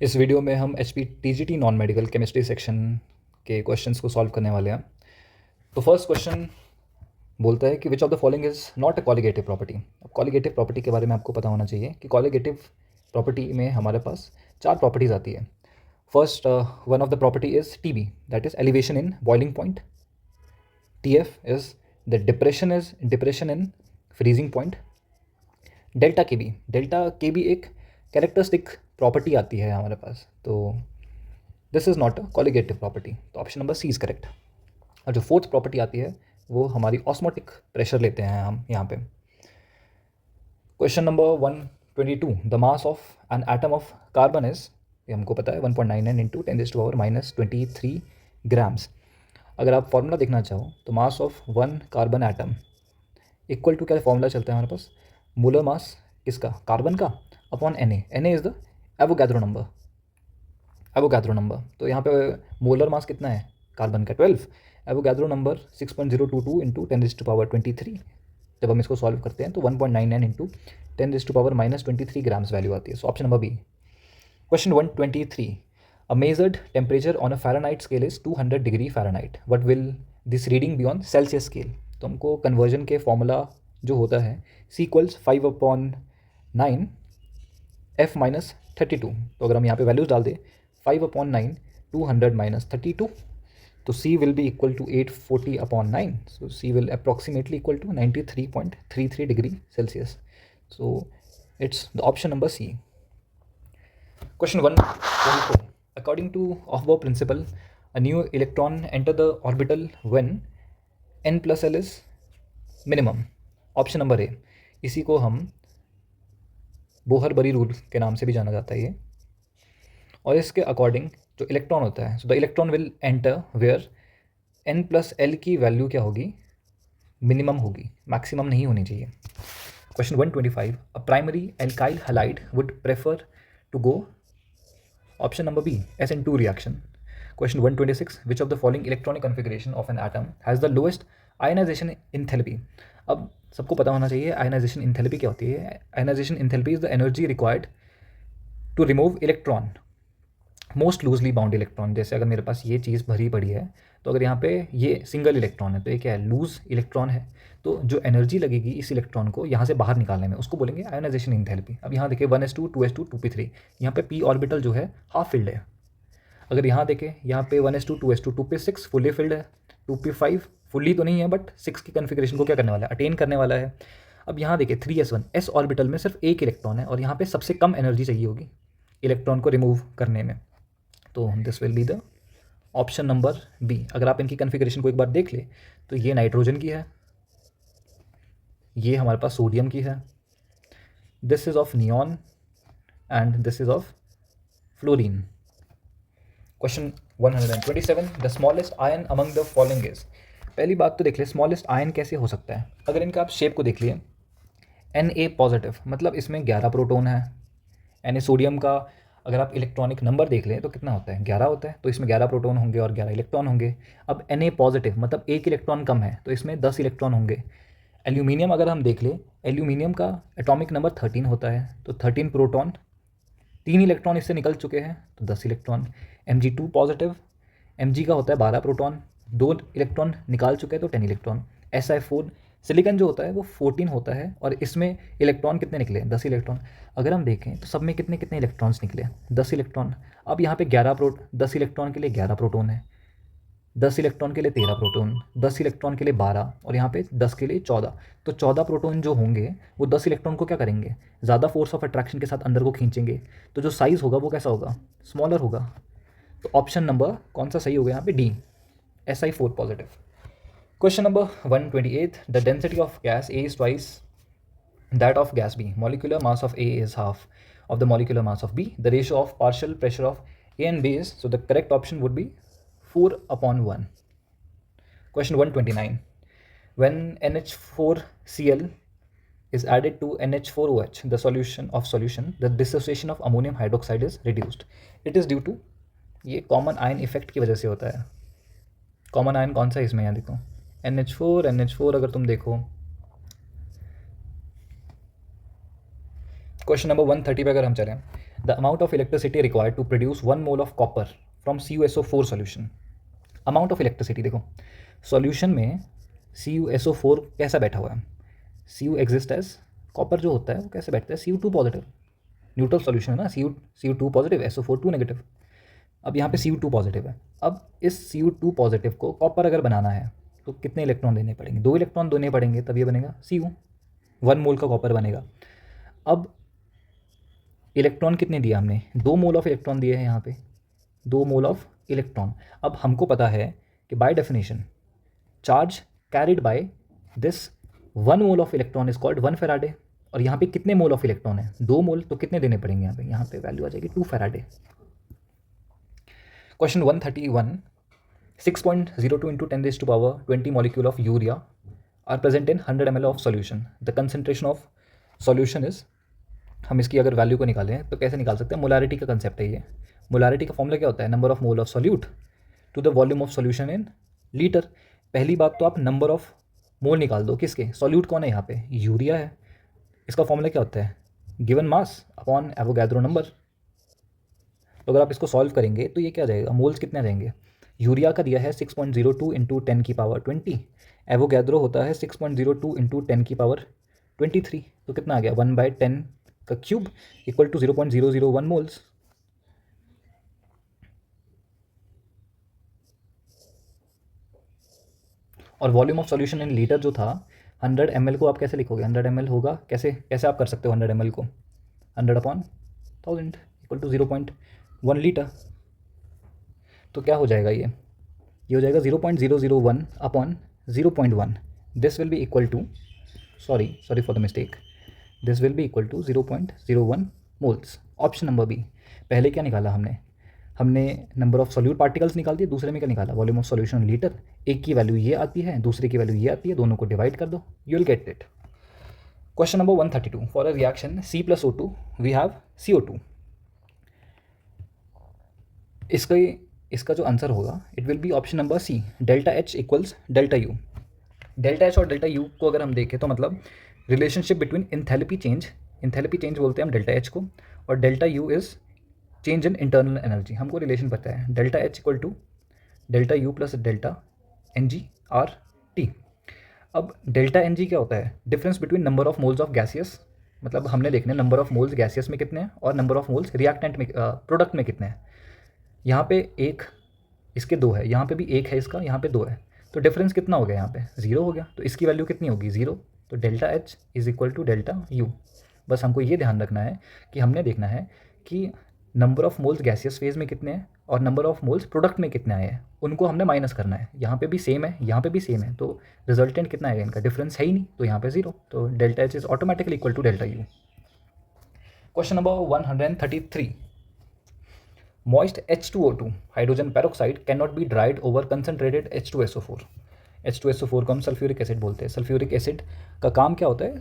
इस वीडियो में हम H P T G T non medical chemistry section के क्वेश्चंस को सॉल्व करने वाले हैं। तो फर्स्ट क्वेश्चन बोलता है कि विच of the following is not a colligative property. अब कॉलिगेटिव प्रॉपर्टी के बारे में आपको पता होना चाहिए कि कॉलिगेटिव प्रॉपर्टी में हमारे पास 4 प्रॉपर्टीज़ आती है। First one of the property is T B, that is elevation in boiling point. T F is the depression in freezing point. Delta K B एक कैरेक्टरिस्टिक प्रॉपर्टी आती है हमारे पास, तो this is not a colligative property, तो option number C is correct. और जो fourth property आती है वो हमारी ऑस्मोटिक प्रेशर लेते हैं हम यहाँ पे। Question number 122, the mass of an atom of carbon is, ये हमको पता है 1.99 इंटू 10⁻⁻23 ग्राम्स। अगर आप फॉर्मूला देखना चाहो तो mass of one carbon atom equal to क्या फॉर्मूला चलता है हमारे पास, मोलर मास किसका, कार्बन का, upon Na is the Avogadro number. तो यहाँ पे मोलर मास कितना है कार्बन का 12, एवोगैड्रो नंबर 6.022 इंटू 10⁻23। जब हम इसको सॉल्व करते हैं तो 1.99 इंटू 10⁻⁻23 ग्राम्स वैल्यू आती है। So option number B. Question 123, a measured temperature on a Fahrenheit scale is 200 degree Fahrenheit, what will this reading be on Celsius scale. तो हमको कन्वर्जन के फॉर्मूला जो होता है C = 5/9 F-32। तो अगर हम यहाँ पे वैल्यूज डाल दें 5/9 200 - 32, तो C will be equal to 840/9. So C will approximately equal to 93.33 degree Celsius. So it's the option number C. Question 124. According to Aufbau principle, a new electron enter the orbital when n plus l is minimum. Option number A, इसी को हम Bohr बरी rule के नाम से भी जाना जाता है ये। और इसके अकॉर्डिंग जो इलेक्ट्रॉन होता है, so the electron will enter where n plus L की वैल्यू क्या होगी, मिनिमम होगी, मैक्सिमम नहीं होनी चाहिए। Question 125, a primary alkyl halide would prefer to go, option number B, SN2 reaction. Question 126, which of the following electronic configuration of an atom has the lowest ionisation enthalpy. अब सबको पता होना चाहिए ionization enthalpy क्या होती है। Ionisation enthalpy is the energy required to remove electron, most loosely bound electron. जैसे अगर मेरे पास ये चीज़ भरी पड़ी है, तो अगर यहाँ पे ये सिंगल इलेक्ट्रॉन है तो ये क्या है, लूज इलेक्ट्रॉन है। तो जो एनर्जी लगेगी इस इलेक्ट्रॉन को यहाँ से बाहर निकालने में, उसको बोलेंगे आयोनाइजेशन इंथैल्पी। अब यहाँ देखिए 1s2 2s2 2p3, यहाँ पे p ऑर्बिटल जो है हाफ फिल्ड है। अगर यहाँ देखें, यहाँ पे 1s2 2s2 2p6 fully filled है, 2p5 फुल्ली तो नहीं है बट 6 की कन्फिग्रेशन को क्या करने वाला है, अटेन करने वाला है। अब यहाँ देखिए 3s1, s ऑर्बिटल में सिर्फ एक इलेक्ट्रॉन है और यहाँ पे सबसे कम एनर्जी चाहिए होगी इलेक्ट्रॉन को रिमूव करने में, तो this will be the option number B. अगर आप इनकी कन्फिग्रेशन को एक बार देख ले तो ये नाइट्रोजन की है, ये हमारे पास सोडियम की है, this is of neon and this is of fluorine. Question 127, the smallest ion among the following is. पहली बात तो देख ले स्मॉलेस्ट आयन कैसे हो सकता है। अगर इनका आप शेप को देख लिए, Na पॉजिटिव मतलब इसमें 11 प्रोटोन है। Na सोडियम का अगर आप इलेक्ट्रॉनिक नंबर देख लें तो कितना होता है, 11 होता है, तो इसमें 11 प्रोटॉन होंगे और 11 इलेक्ट्रॉन होंगे। अब Na पॉजिटिव मतलब एक इलेक्ट्रॉन कम है, तो इसमें 10 इलेक्ट्रॉन होंगे। एल्यूमिनियम अगर हम देख लें, एल्यूमिनियम का एटॉमिक नंबर 13 होता है, तो 13 प्रोटॉन, 3 इलेक्ट्रॉन इससे निकल चुके हैं तो 10 इलेक्ट्रॉन। Mg2 पॉजिटिव, Mg का होता है 12 प्रोटॉन, 2 इलेक्ट्रॉन निकाल चुके हैं तो 10 इलेक्ट्रॉन। Si4 सिलिकॉन जो होता है वो 14 होता है और इसमें इलेक्ट्रॉन कितने निकले, 10 इलेक्ट्रॉन। अगर हम देखें तो सब में कितने कितने इलेक्ट्रॉन्स निकले, 10 इलेक्ट्रॉन। अब यहाँ पे 10 इलेक्ट्रॉन के लिए 11 प्रोटॉन है, 10 इलेक्ट्रॉन के लिए 13 प्रोटॉन, 10 इलेक्ट्रॉन के लिए 12 और यहाँ पे 10 के लिए 14। तो 14 प्रोटॉन जो होंगे वो 10 इलेक्ट्रॉन को क्या करेंगे, ज़्यादा फोर्स ऑफ अट्रैक्शन के साथ अंदर को खींचेंगे, तो जो साइज़ होगा वो कैसा होगा, स्मॉलर होगा। तो ऑप्शन नंबर कौन सा सही होगा यहाँ पे, D, Si4 positive. Question number 128, the density of gas A is twice that of gas B. Molecular mass of A is half of the molecular mass of B. The ratio of partial pressure of A and B is, so the correct option would be 4/1. Question 129, when NH4Cl is added to NH4OH, the solution, the dissociation of ammonium hydroxide is reduced. It is due to, ये common ion effect की वजह से होता है। Common ion कौन सा है इसमें, यहाँ देखो NH4 अगर तुम देखो क्वेश्चन नंबर 130 पे अगर हम चलें, the amount of electricity required to produce 1 mole of copper from CuSO4 solution. Amount of electricity देखो, सॉल्यूशन में CuSO4 कैसा बैठा हुआ है, Cu एग्जिस्ट एज, कॉपर जो होता है वो कैसे बैठता है, Cu2 पॉजिटिव, न्यूट्रल सॉल्यूशन है ना, Cu2 पॉजिटिव, SO4 2 नेगेटिव। अब यहाँ पे Cu2 पॉजिटिव है। अब इस Cu2 पॉजिटिव को कॉपर अगर बनाना है तो कितने इलेक्ट्रॉन देने पड़ेंगे, 2 इलेक्ट्रॉन देने पड़ेंगे, तब ये बनेगा Cu, 1 मोल का कॉपर बनेगा। अब इलेक्ट्रॉन कितने दिया हमने, 2 मोल ऑफ इलेक्ट्रॉन दिए हैं यहाँ पे, 2 मोल ऑफ इलेक्ट्रॉन। अब हमको पता है कि by definition charge carried by this 1 mole of electron is called 1 Faraday. और यहाँ पे कितने मोल ऑफ इलेक्ट्रॉन है, 2 मोल, तो कितने देने पड़ेंगे यहाँ पे वैल्यू आ जाएगी 2 Faraday. Question 131, 6.02 into 10⁻20 molecule of urea are present in 100 ml of solution. The concentration of solution is, हम इसकी अगर वैल्यू को निकालें तो कैसे निकाल सकते हैं, मोलारिटी का कंसेप्ट है ये। मोलारिटी का फॉर्मूला क्या होता है, number of mole of solute to the volume of solution in litre. पहली बात तो आप नंबर ऑफ मोल निकाल दो, किसके, सॉल्यूट कौन है यहाँ पे, यूरिया है। इसका फॉर्मूला क्या होता है, given mass upon Avogadro number. तो अगर आप इसको सॉल्व करेंगे तो ये क्या आ जाएगा, मोल्स कितने आ जाएंगे, यूरिया का दिया है 6.02 इंटू 10⁻20, एवोगैड्रो होता है 6.02 इंटू 10⁻23, तो कितना आ गया 1/10 का क्यूब इक्वल टू 0.001 मोल्स। और volume of solution in litre जो था 100 ml को आप कैसे लिखोगे, 100 ml होगा, कैसे कैसे आप कर सकते हो 100 ml को, 100/1000 इक्वल टू 0.1 लीटर। तो क्या हो जाएगा, ये हो जाएगा 0.001 upon 0.1, this will be equal to, sorry for the mistake, this will be equal to 0.01 moles. Option number B. पहले क्या निकाला हमने नंबर ऑफ सॉल्यूट पार्टिकल्स निकाल दिए, दूसरे में क्या निकाला, वॉल्यूम ऑफ सॉल्यूशन लीटर। एक की वैल्यू ये आती है, दूसरे की वैल्यू ये आती है, दोनों को डिवाइड कर दो, you will get it. Question number 132, for a reaction C+O2 we have CO2। इसका जो आंसर होगा it will be option number C, ΔH equals ΔU। ΔH और ΔU को अगर हम देखें तो मतलब रिलेशनशिप बिटवीन इंथैल्पी चेंज बोलते हैं हम ΔH को, और ΔU is change in internal energy. हमको रिलेशन पता है, ΔH equal to ΔU plus ΔNG/T। अब ΔNG क्या होता है, difference between number of moles of gaseous, मतलब हमने देखना है नंबर ऑफ मोल्स गैसियस में कितने हैं और नंबर ऑफ मोल्स रिएक्टेंट में प्रोडक्ट में कितने हैं। यहाँ पे एक, इसके 2 है, यहाँ पे भी 1 है इसका, यहाँ पे 2 है, तो डिफरेंस कितना हो गया, यहाँ पे 0 हो गया, तो इसकी वैल्यू कितनी होगी 0, तो ΔH is equal to ΔU। बस हमको ये ध्यान रखना है कि हमने देखना है कि number of moles gaseous phase में कितने हैं और नंबर ऑफ मोल्स प्रोडक्ट में कितने आए हैं, उनको हमने माइनस करना है। यहाँ पे भी सेम है, यहाँ पे भी सेम है, तो रिजल्टेंट कितना आएगा, इनका डिफरेंस है ही नहीं, तो यहाँ पे 0, तो ΔH इज automatically equal to ΔU। Question number 133, moist H2O2 hydrogen peroxide can not be dried over concentrated H2SO4। H2SO4 को हम सल्फ्यूरिक एसिड बोलते हैं। सल्फ्यूरिक एसिड का काम क्या होता है,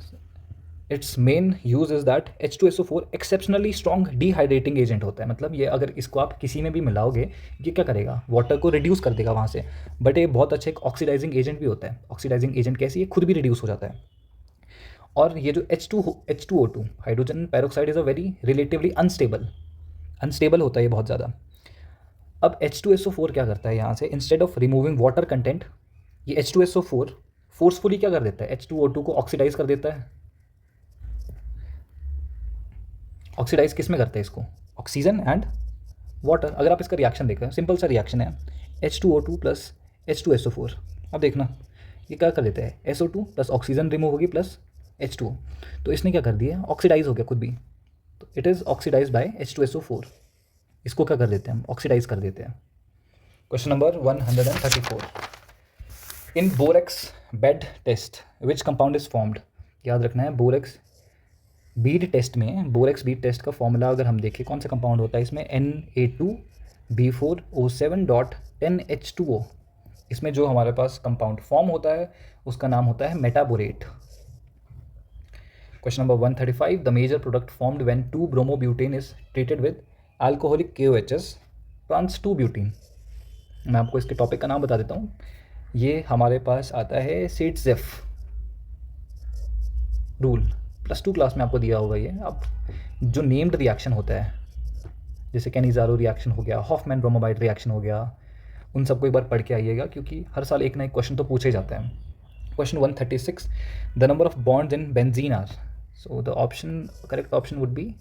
it's main use is that H2SO4 exceptionally strong dehydrating agent होता है। मतलब ये अगर इसको आप किसी में भी मिलाओगे, ये क्या करेगा, वाटर को रिड्यूस कर देगा वहाँ से, बट ये बहुत अच्छे एक ऑक्सीडाइजिंग एजेंट भी होता है। ऑक्सीडाइजिंग एजेंट कैसी, ये खुद भी रिड्यूस हो जाता है। और ये जो H2O2 hydrogen peroxide is a very relatively unstable होता है ये बहुत ज़्यादा। अब H2SO4 क्या करता है, यहाँ से instead of removing water content, ये H2SO4 फोर्सफुली क्या कर देता है, H2O2 को ऑक्सीडाइज कर देता है। ऑक्सीडाइज किस में करता है इसको, ऑक्सीजन एंड वाटर। अगर आप इसका रिएक्शन देखें, सिंपल सा रिएक्शन है, H2O2 प्लस H2SO4। अब देखना ये क्या कर देता है, SO2 प्लस ऑक्सीजन रिमूव होगी प्लस H2O, तो इसने क्या कर दिया, ऑक्सीडाइज हो गया खुद भी, तो it is oxidise bye H2SO4। इसको क्या कर देते हैं हम, ऑक्सीडाइज कर देते हैं। Question number 134, in borax bead test which compound is formed. याद रखना है, बोरेक्स बीड टेस्ट में, बोरेक्स बीड टेस्ट का फॉर्मूला अगर हम देखें कौन सा कंपाउंड होता है इसमें, Na2B4O7.10H2O। इसमें जो हमारे पास कंपाउंड फॉर्म होता है उसका नाम होता है metaborate. Question number 135, the major product formed when 2-bromobutane is treated with alcoholic KOHs trans 2-ब्यूटीन। मैं आपको इसके टॉपिक का नाम बता देता हूँ, ये हमारे पास आता है सेट्जेफ रूल, +2 क्लास में आपको दिया होगा ये। अब जो नेम्ड रिएक्शन होता है जैसे कैनिज़ारो रिएक्शन हो गया, हॉफमैन ब्रोमोबाइड रिएक्शन हो गया, उन सबको एक बार पढ़ के आइएगा, क्योंकि हर साल एक ना एक क्वेश्चन तो पूछे जाते हैं. Question 136, the number of bonds in benzene are. So the option, correct option would be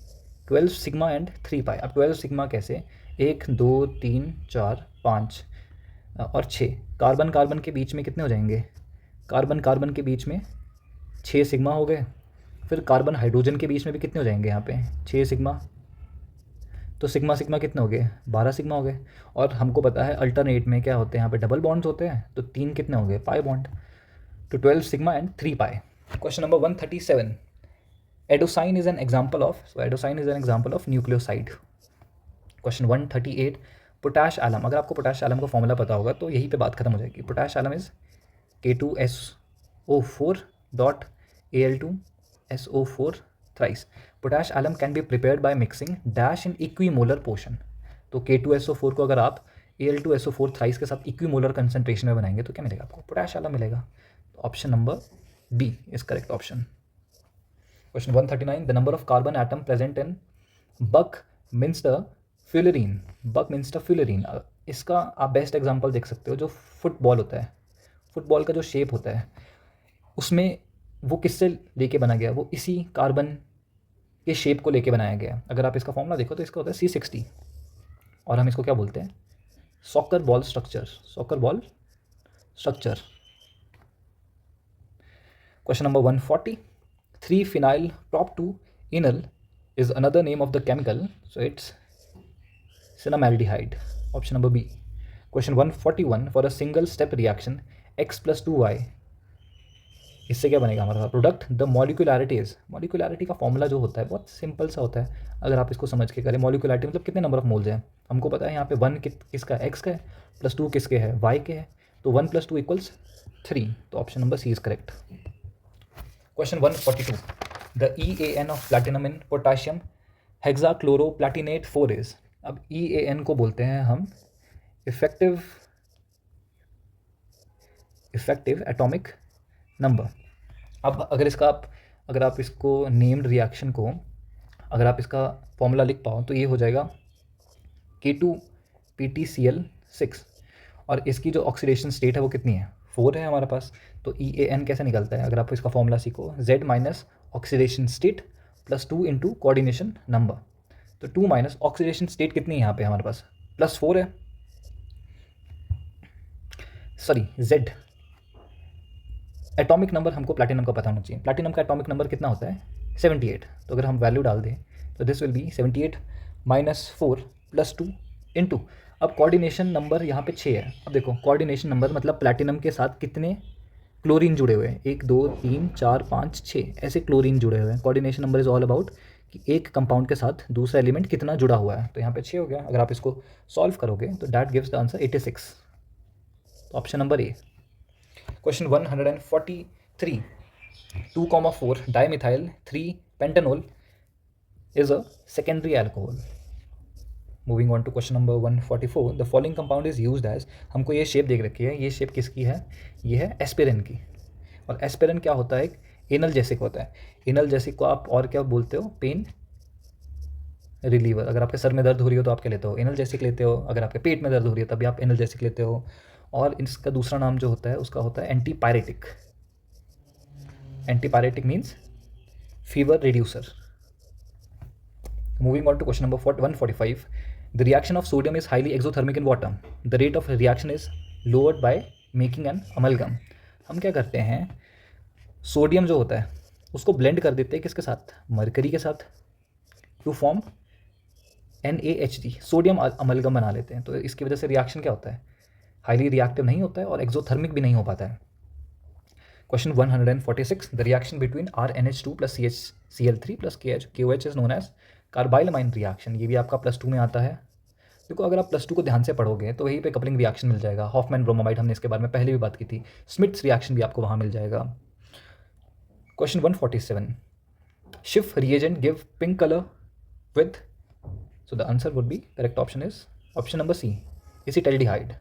12 sigma and 3 pi. अब 12 सिग्मा कैसे, 1 2 3 4 5 और 6. कार्बन कार्बन के बीच में कितने हो जाएंगे, कार्बन कार्बन के बीच में 6 सिग्मा हो गए. फिर कार्बन हाइड्रोजन के बीच में भी कितने हो जाएंगे यहाँ पे, 6 सिग्मा. तो सिग्मा सिग्मा कितने हो गए, 12 सिग्मा हो गए. और हमको पता है अल्टरनेट में क्या होते हैं, यहाँ पे डबल बॉन्ड्स होते हैं, तो 3 कितने हो गए, पाई बॉन्ड. तो 12 sigma and 3 pi. Question number 137, adenosine is an example of. So adenosine is an example of nucleoside. Question 138, potash alum. अगर आपको पोटैश एलम का फॉर्मूला पता होगा तो यहीं पे बात खत्म हो जाएगी. Potash alum is K2SO4 dot Al2SO4 thrice. Potash alum can be prepared by mixing dash in equimolar portion. तो K2SO4 को अगर आप Al2SO4 thrice के साथ इक्वीमोलर कंसंट्रेशन में बनाएंगे तो क्या मिलेगा आपको, पोटैश एलम मिलेगा. Option number B is correct option. Question 139, the number of carbon atom present in buckminsterfullerene. Buckminsterfullerene, इसका आप बेस्ट एग्जांपल देख सकते हो. जो फुटबॉल होता है, फुटबॉल का जो शेप होता है उसमें वो किससे लेके बना गया, वो इसी कार्बन के शेप को लेके बनाया गया. अगर आप इसका फॉर्मूला देखो तो इसका होता है C60 और हम इसको क्या बोलते हैं, soccer ball structure. Soccer ball structure. Question number 140, 3-phenyl prop-2-enol is another name of the chemical, so it's cinnamaldehyde. Option number B. Question 141, for a single step reaction x plus 2y, इससे क्या बनेगा हमारा product. The मॉलिक्यूलैरिटीज. मॉलिक्यूलैरिटी का formula जो होता है बहुत simple सा होता है, अगर आप इसको समझ के करें. मॉलिक्यूलैरिटी मतलब कितने नंबर ऑफ मोल्स हैं, हमको पता है यहाँ पे 1 किसका है, एक्स का है, प्लस 2 किसके है, वाई के है. तो 1 + 2 = 3. तो option number C is correct. Question 142, the EAN of platinum in potassium hexachloroplatinate 4 is. अब EAN को बोलते हैं हम इफेक्टिव एटॉमिक नंबर. अब अगर आप इसको नेम्ड रिएक्शन को अगर आप इसका फॉर्मूला लिख पाओ तो ये हो जाएगा K2PtCl6 और इसकी जो ऑक्सीडेशन स्टेट है वो कितनी है, 4 है हमारे पास. तो EAN कैसे निकलता है, अगर आप इसका फॉर्मूला सीखो, Z minus oxidation state plus 2 into coordination number. तो 2 माइनस ऑक्सीडेशन स्टेट कितनी है यहाँ पे हमारे पास, +4 है, सॉरी Z. एटॉमिक नंबर हमको प्लैटिनम का पता होना चाहिए. प्लैटिनम का एटॉमिक नंबर कितना होता है, 78. तो अगर हम वैल्यू डाल दें तो this will B 78 minus 4 plus 2 into. अब कोऑर्डिनेशन नंबर यहाँ पे 6 है. अब देखो कोऑर्डिनेशन नंबर मतलब प्लैटिनम के साथ कितने क्लोरीन जुड़े हुए हैं, 1 2 3 4 5 6 ऐसे क्लोरीन जुड़े हुए हैं. Coordination number is all about कि एक कंपाउंड के साथ दूसरा एलिमेंट कितना जुड़ा हुआ है. तो यहाँ पे 6 हो गया. अगर आप इसको सॉल्व करोगे तो that gives the answer 86. Option number A. Question 143, 2,4 dimethyl 3-pentanol is a secondary alcohol. Moving on to question number 144, the following compound is used as. हमको ये शेप देख रखी है, ये शेप किसकी है, ये है एस्पिरिन की. और एस्पिरिन क्या होता है, एक एनल्जेसिक होता है. एनल्जेसिक को आप और क्या बोलते हो, पेन रिलीवर. अगर आपके सर में दर्द हो रही हो तो आप क्या लेते हो, एनल्जेसिक लेते हो. अगर आपके पेट में दर्द हो रही है तभी आप एनल्जेसिक लेते हो. और इसका दूसरा नाम जो होता है उसका होता है antipyretic. Antipyretic means fever reducer. Moving on to question number 145, the reaction of sodium is highly exothermic in water. The rate of reaction is lowered by making an amalgam. हम क्या करते हैं, सोडियम जो होता है उसको ब्लेंड कर देते हैं किसके साथ, मरकरी के साथ, to form NaHD. Sodium amalgam बना लेते हैं. तो इसकी वजह से रिएक्शन क्या होता है, हाईली रिएक्टिव नहीं होता है और एक्सोथर्मिक भी नहीं हो पाता है. Question 146, the reaction between RNH2 plus CH-Cl3 plus KOH is known as carbylamine reaction. ये भी आपका +2 में आता है. देखो अगर आप +2 को ध्यान से पढ़ोगे तो वहीं पे कपलिंग रिएक्शन मिल जाएगा. हॉफमैन ब्रोमोबाइड हमने इसके बारे में पहले भी बात की थी. स्मिथ्स रिएक्शन भी आपको वहाँ मिल जाएगा. Question 147, Schiff reagent give pink colour with. So the answer would be, correct option is option number C, acetaldehyde.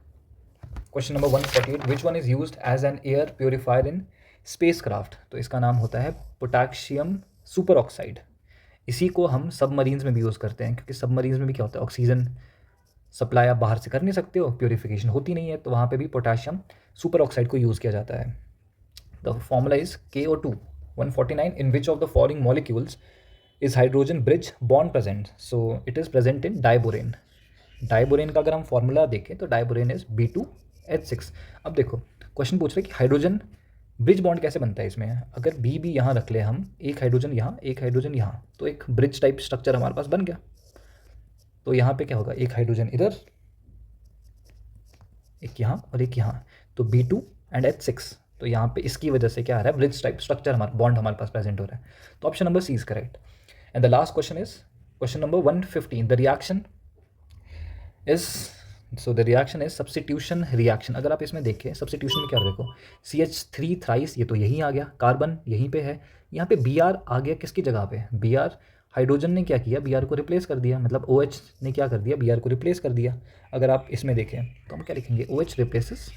Question number 148, which one is used as an air purifier in spacecraft. तो इसका नाम होता है potassium super oxide. इसी को हम submarines में भी यूज़ करते हैं, क्योंकि सबमरीन्स में भी क्या होता है, ऑक्सीजन सप्लाई आप बाहर से कर नहीं सकते हो, प्योरीफिकेशन होती नहीं है, तो वहाँ पे भी पोटाशियम सुपर ऑक्साइड को यूज़ किया जाता है। The formula is KO2 149 in which of the following molecules is hydrogen bridge bond present, so it is present in diborane. Diborane का अगर हम फॉर्मूला देखें तो डाइबोरेन इज B2H6। अब देखो क्वेश्चन पूछ रहे कि हाइड्रोजन ब्रिज बॉन्ड कैसे बनता है इसमें, अगर बी यहाँ रख ले हम, एक हाइड्रोजन यहाँ एक हाइड्रोजन यहाँ, तो एक ब्रिज टाइप स्ट्रक्चर हमारे पास बन गया। तो यहाँ पे क्या होगा, एक हाइड्रोजन इधर, एक यहाँ और एक यहाँ, तो B2 and H6, तो यहाँ पे इसकी वजह से क्या आ रहा है, ब्रिज टाइप स्ट्रक्चर हमारा बॉन्ड हमारे पास प्रेजेंट हो रहा है। तो option number C is correct. And the last question is question number 115। The reaction is, so the reaction is substitution reaction. अगर आप इसमें देखें सब्स्टिट्यूशन में क्या देखो, CH3 थ्राइस, ये तो यहीं आ गया, कार्बन यहीं पे है, यहाँ पे Br आ गया किसकी जगह पे, Br हाइड्रोजन ने क्या किया, Br को रिप्लेस कर दिया, मतलब OH ने क्या कर दिया, Br को रिप्लेस कर दिया। अगर आप इसमें देखें तो हम क्या लिखेंगे, OH रिप्लेसेस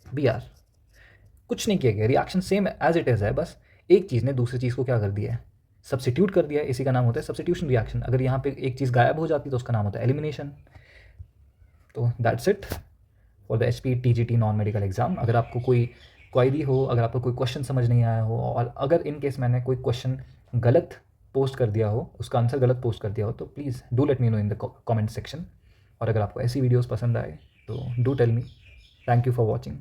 Br, कुछ नहीं किया गया, reaction same as it is है, बस एक चीज़ ने दूसरी चीज़ को क्या कर दिया है, सब्स्टिट्यूट कर दिया है, इसी का नाम होता है सब्स्टिट्यूशन रिएक्शन। अगर यहाँ पे एक चीज़ गायब हो जाती तो उसका नाम होता है एलिमिनेशन। तो that's it for the HPTGT non medical exam. अगर आपको कोई क्वायरी हो, अगर आपको कोई क्वेश्चन समझ नहीं आया हो, और अगर इन केस मैंने कोई क्वेश्चन गलत पोस्ट कर दिया हो, उसका आंसर गलत पोस्ट कर दिया हो, तो please do let me know in the comment section. और अगर आपको ऐसी वीडियोस पसंद आए तो do tell me. Thank you for watching.